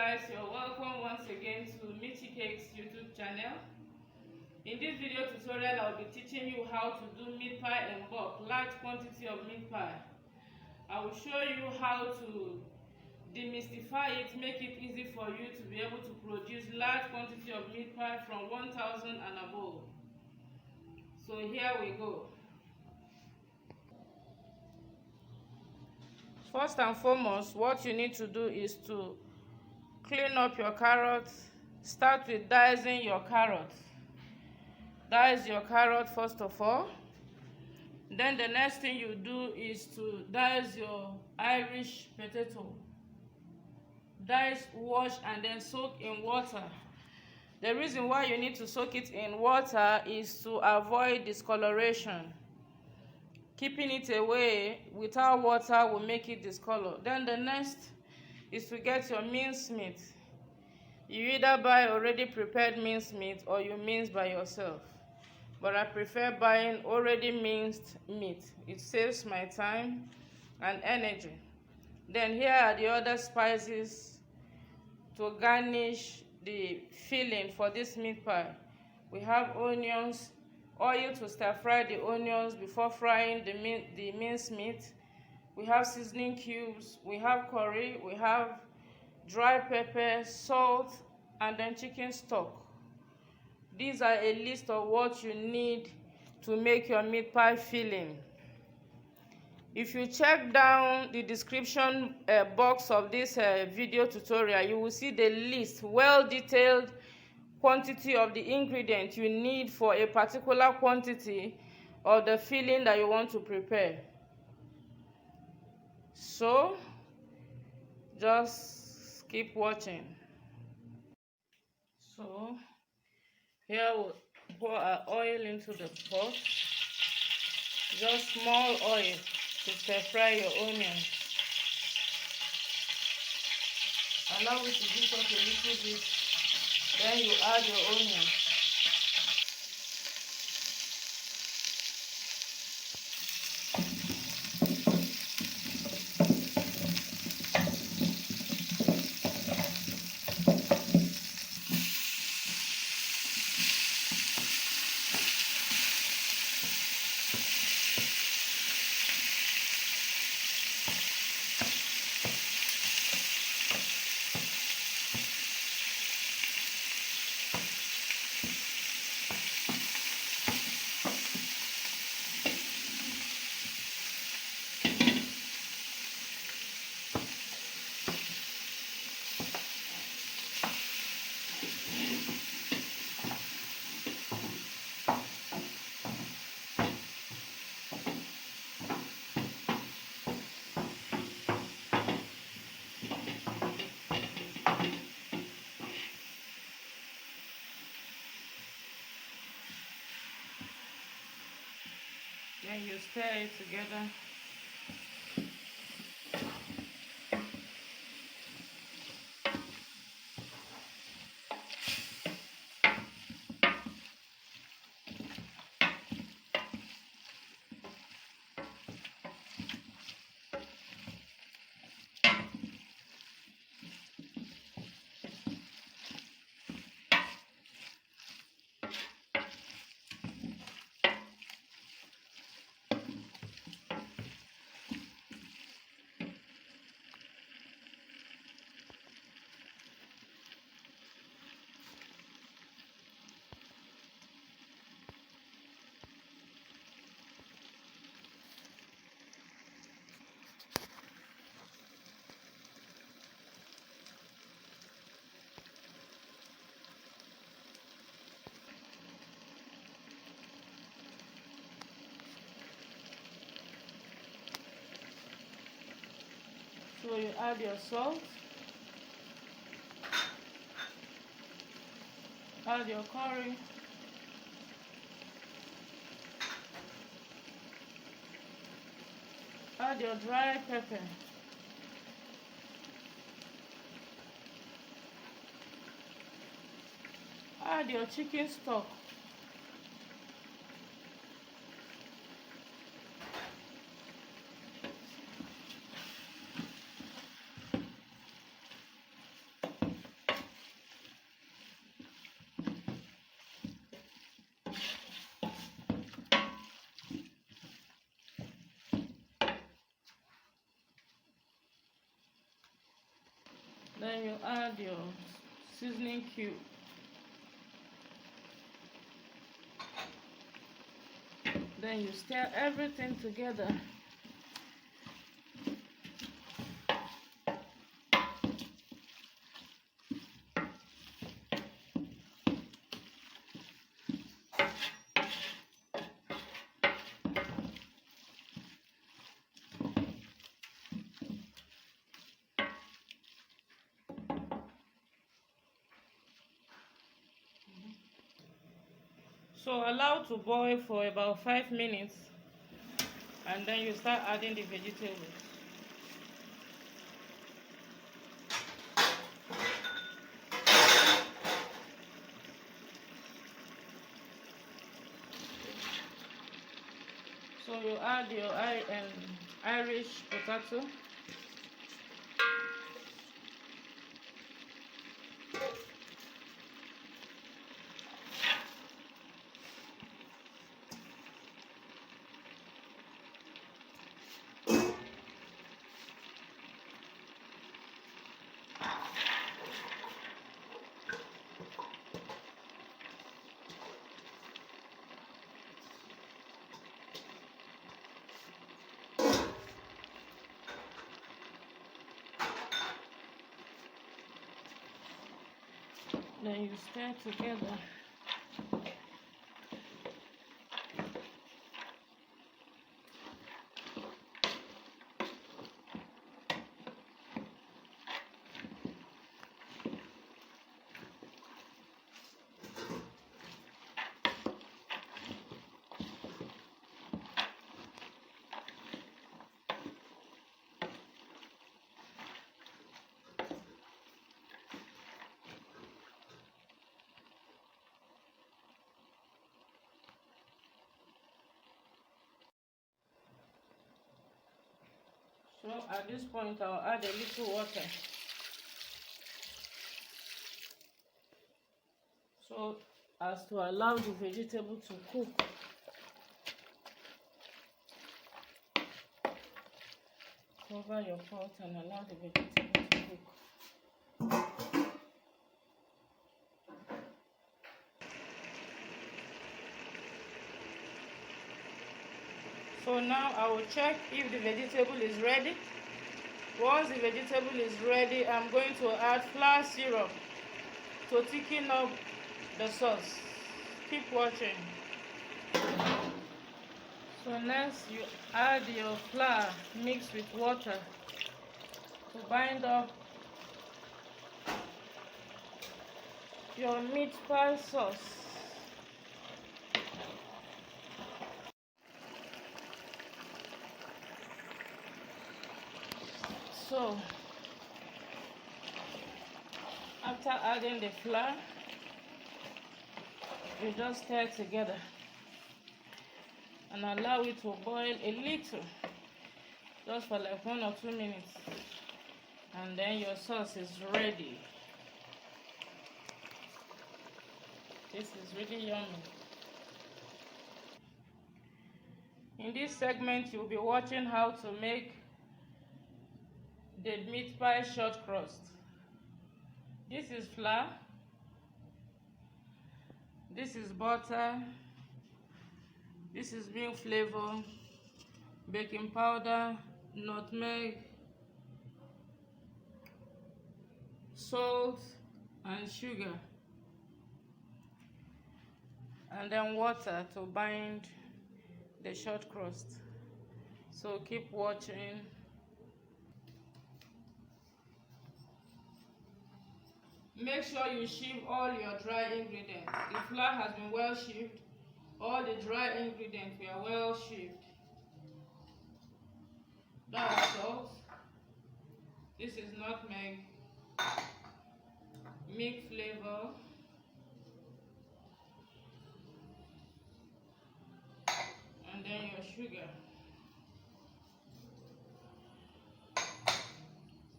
guys, you're welcome once again to Meatpie Cakes YouTube channel. In this video tutorial, I'll be teaching you how to do meat pie in bulk, large quantity of meat pie. I will show you how to demystify it, make it easy for you to be able to produce large quantity of meat pie from 1000 and above. So here we go. First and foremost, what you need to do is to clean up your carrots. Start with dicing your carrots. Dice your carrot first of all. Then the next thing you do is to dice your Irish potato. Dice, wash, and then soak in water. The reason why you need to soak it in water is to avoid discoloration. Keeping it away without water will make it discolor. Then the next is to get your minced meat. You either buy already prepared minced meat or you mince by yourself. But I prefer buying already minced meat. It saves my time and energy. Then here are the other spices to garnish the filling for this meat pie. We have onions, oil to stir fry the onions before frying the minced meat. We have seasoning cubes, we have curry, we have dry pepper, salt, and then chicken stock. These are a list of what you need to make your meat pie filling. If you check down the description box of this video tutorial, you will see the list, well-detailed quantity of the ingredients you need for a particular quantity of the filling that you want to prepare. So, just keep watching. So, here we'll pour our oil into the pot. Just small oil to stir fry your onions. Allow it to heat up a little bit. Then you add your onions. Then you stir it together. So you add your salt, add your curry, add your dry pepper, add your chicken stock, Then you add your seasoning cube. Then you stir everything together. So allow to boil for about 5 minutes, and then you start adding the vegetables. So you add your Irish potato. Then you stir together. So at this point I'll add a little water. So as to allow the vegetable to cook. Cover your pot and allow the vegetable to cook. So now I will check if the vegetable is ready. Once the vegetable is ready, I'm going to add flour syrup to thicken up the sauce. Keep watching. So next you add your flour mixed with water to bind up your meat pie sauce. So after adding the flour, you just stir together and allow it to boil a little, just for like 1 or 2 minutes, and then your sauce is ready. This is really yummy. In this segment, you'll be watching how to make the meat pie short crust. This is flour, this is butter, this is milk flavor, baking powder, nutmeg, salt and sugar, and then water to bind the short crust. So keep watching. Make sure you sieve all your dry ingredients. The flour has been well sieved. All the dry ingredients were well sieved. That is salt. This is nutmeg, milk flavor, and then your sugar.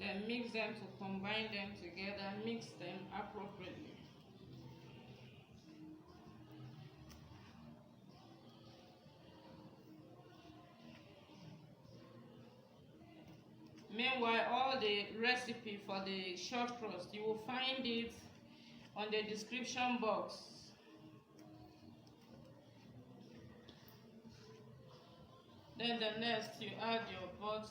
Then mix them to combine them together. Mix them appropriately. Meanwhile, all the recipe for the short crust, you will find it on the description box. Then the next, you add your butter.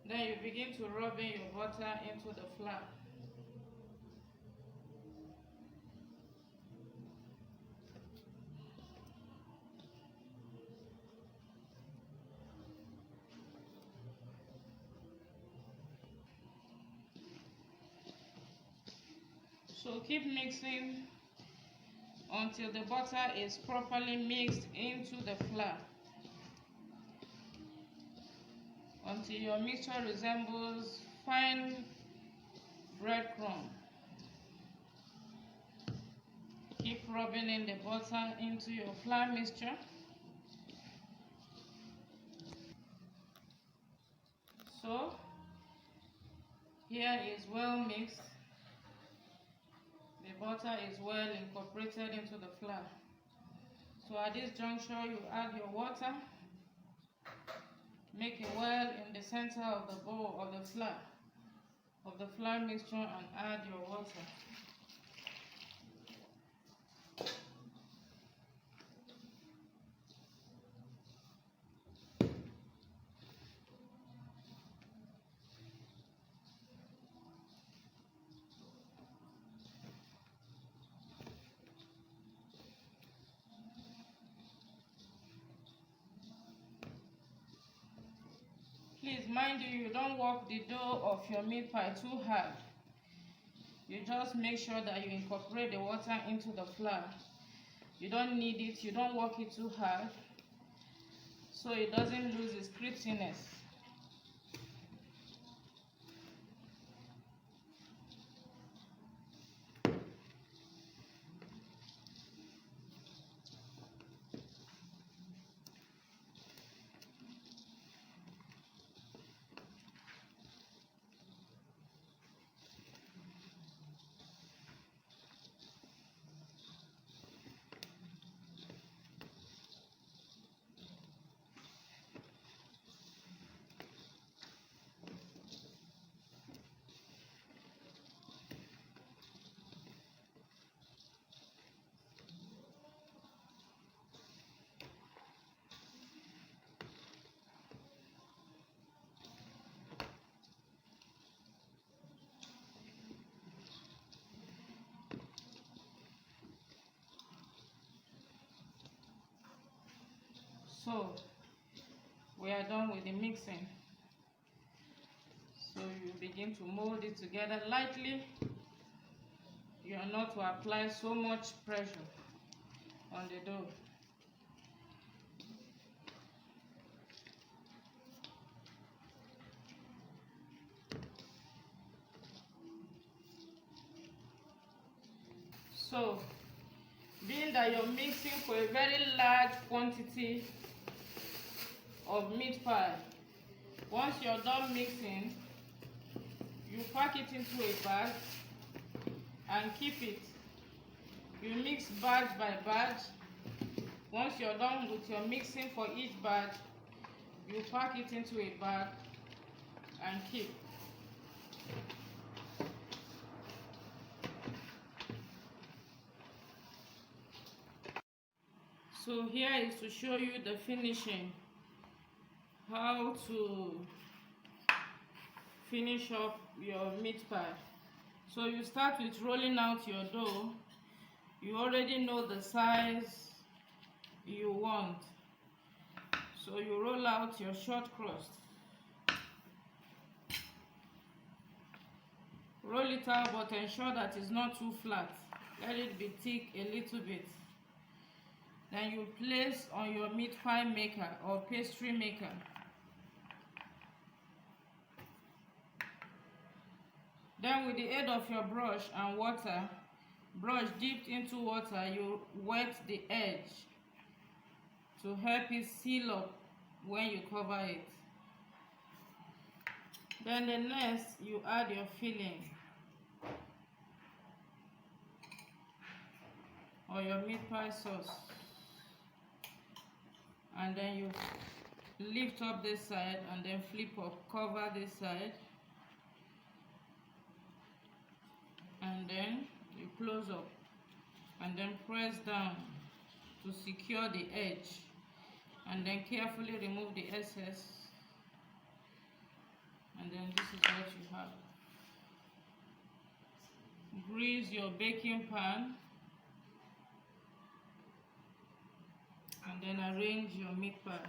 Then you begin to rub in your butter into the flour. So keep mixing until the butter is properly mixed into the flour, until your mixture resembles fine breadcrumb. Keep rubbing in the butter into your flour mixture. So here is well mixed. The butter is well incorporated into the flour. So at this juncture, you add your water. Make a well in the center of the bowl of the flour mixture, and add your water. Please mind you don't work the dough of your meat pie too hard. You just make sure that you incorporate the water into the flour. You don't need it, you don't work it too hard, so it doesn't lose its crispiness. So we are done with the mixing. So you begin to mold it together lightly. You are not to apply so much pressure on the dough. So, being that you're mixing for a very large quantity of meat pie, once you're done mixing, you pack it into a bag and keep it. You mix batch by batch. Once you're done with your mixing for each batch, you pack it into a bag and keep. So here is to show you the finishing, how to finish up your meat pie. So you start with rolling out your dough. You already know the size you want. So you roll out your short crust. Roll it out, but ensure that it's not too flat. Let it be thick a little bit. Then you place on your meat pie maker or pastry maker. Then with the aid of your brush and water, brush dipped into water, you wet the edge to help it seal up when you cover it. Then the next, you add your filling. or your meat pie sauce, and then you lift up this side and then flip up, cover this side, and then you close up and then press down to secure the edge, and then carefully remove the excess, and then this is what you have. Grease your baking pan and then arrange your meat pie.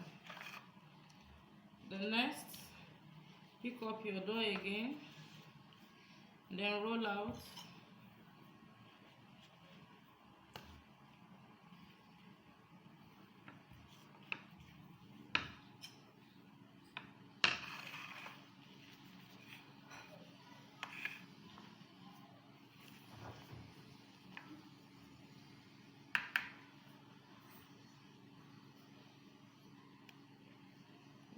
The next, pick up your dough again, then roll out.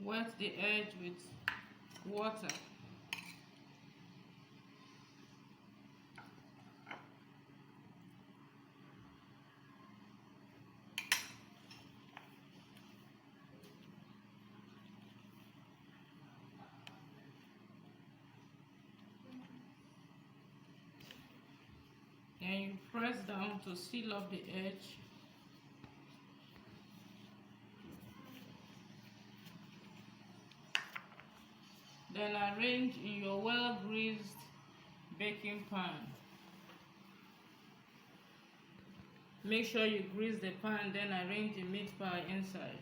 Wet the edge with water. Then you press down to seal up the edge. Then arrange in your well-greased baking pan. Make sure you grease the pan, then arrange the meat pie inside.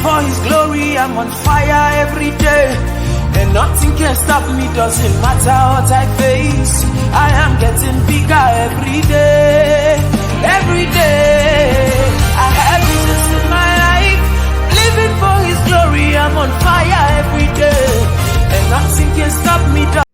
For His glory, I'm on fire every day, and nothing can stop me. Doesn't matter what I face, I am getting bigger every day. Every day, I have Jesus in my life, living for His glory. I'm on fire every day, and nothing can stop me.